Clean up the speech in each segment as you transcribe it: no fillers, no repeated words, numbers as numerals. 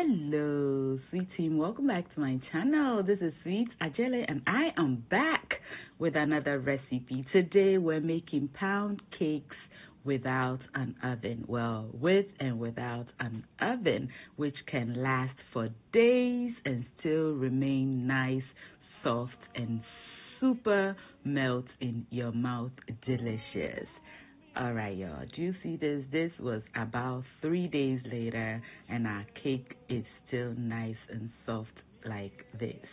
Hello, sweet team. Welcome back to my channel. This is Sweet Ajele, and I am back with another recipe. Today, we're making pound cakes without an oven. Well, with and without an oven, which can last for days and still remain nice, soft, and super melt in your mouth. Delicious. All right, y'all. Do you see this? This was about 3 days later, and our cake is still nice and soft like this.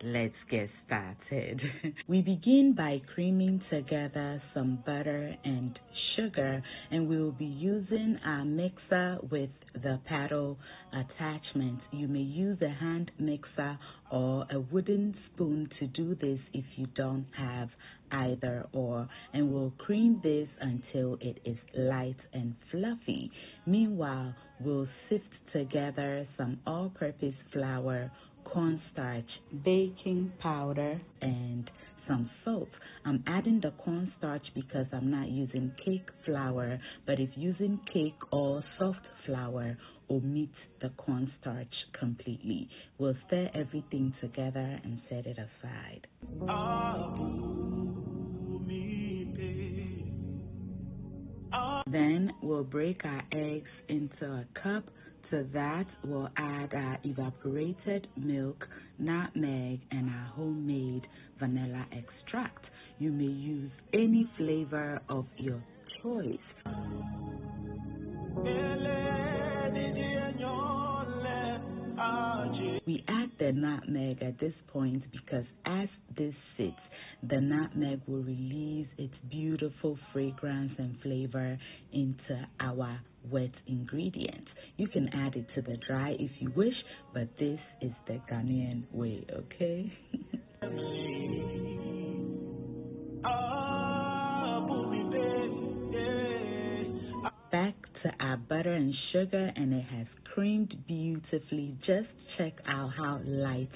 Let's get started. We begin by creaming together some butter and sugar, and we will be using our mixer with the paddle attachment. You may use a hand mixer or a wooden spoon to do this if you don't have either or, and we'll cream this until it is light and fluffy. Meanwhile, we'll sift together some all-purpose flour, cornstarch, baking powder, and some salt. I'm adding the cornstarch because I'm not using cake flour, but if using cake or soft flour, omit the cornstarch completely. We'll stir everything together and set it aside. Then we'll break our eggs into a cup. To that, we'll add our evaporated milk, nutmeg, and our homemade vanilla extract. You may use any flavor of your choice. We add the nutmeg at this point because as this sits, the nutmeg will release its beautiful fragrance and flavor into our wet ingredients. You can add it to the dry if you wish, but this is the Ghanaian way, okay? Back to our butter and sugar, and it has creamed beautifully. Just check out how light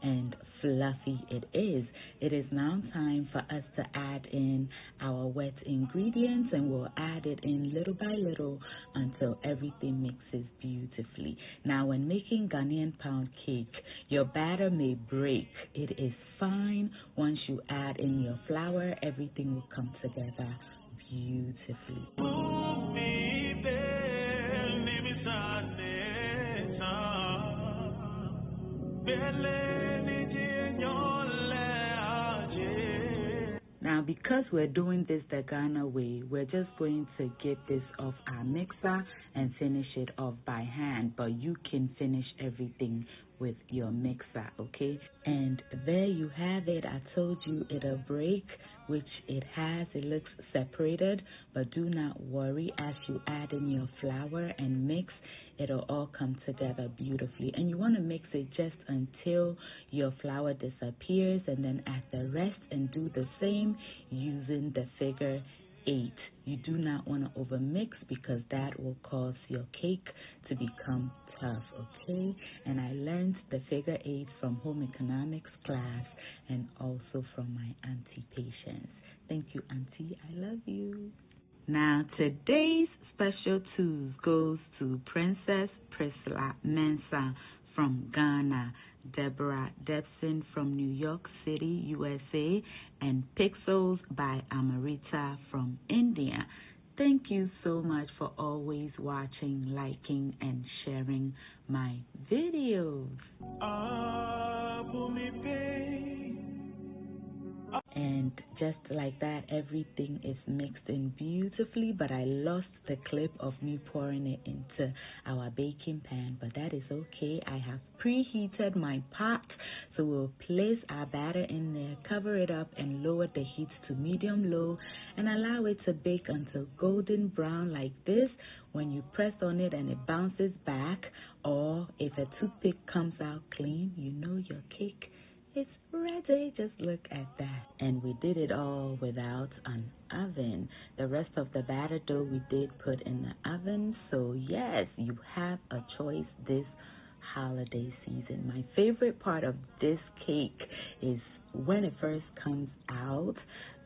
and fluffy it is. It is now time for us to add in our wet ingredients, and we'll add it in little by little until everything mixes beautifully. Now, when making Ghanaian pound cake, your batter may break. It is fine. Once you add in your flour, everything will come together beautifully. Now, because we're doing this the Ghana way, we're just going to get this off our mixer and finish it off by hand, but you can finish everything with your mixer, okay? And there you have it. I told you it'll break, which it has. It looks separated, but do not worry. As you add in your flour and mix, it'll all come together beautifully. And you want to mix it just until your flour disappears, and then add the rest and do the same using the figure 8. You do not want to overmix because that will cause your cake to become tough, okay? And I learned the figure 8 from home economics class and also from my auntie Patience. Thank you, auntie. I love you. Now, today's special twos goes to Princess Priscilla Mensah from Ghana, Deborah Debson from New York City, USA, and Pixels by Amrita from India. Thank you so much for always watching, liking, and sharing my videos. And just like that, everything is mixed in beautifully, but I lost the clip of me pouring it into our baking pan, but that is okay. I have preheated my pot, so we'll place our batter in there, cover it up, and lower the heat to medium-low, and allow it to bake until golden brown like this. When you press on it and it bounces back, or if a toothpick comes out clean, you know your cake it's ready. Just look at that. And we did it all without an oven. The rest of the batter dough we did put in the oven. So yes, you have a choice this holiday season. My favorite part of this cake is when it first comes out,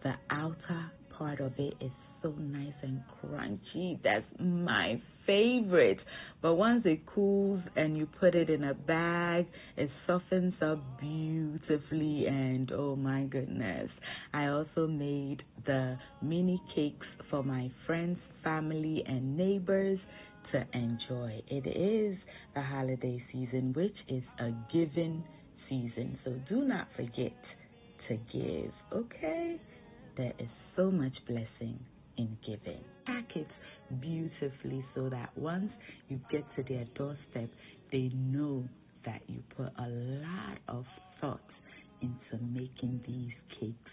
the outer part of it is so nice and crunchy. That's my favorite. But once it cools and you put it in a bag, it softens up beautifully, and oh my goodness. I also made the mini cakes for my friends, family, and neighbors to enjoy. It is the holiday season, which is a giving season. So do not forget to give, okay? There is so much blessing in giving. Pack it beautifully so that once you get to their doorstep, they know that you put a lot of thought into making these cakes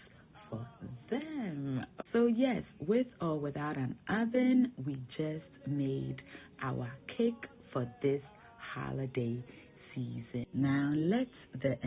for them. So yes, with or without an oven, we just made our cake for this holiday season. Now let's the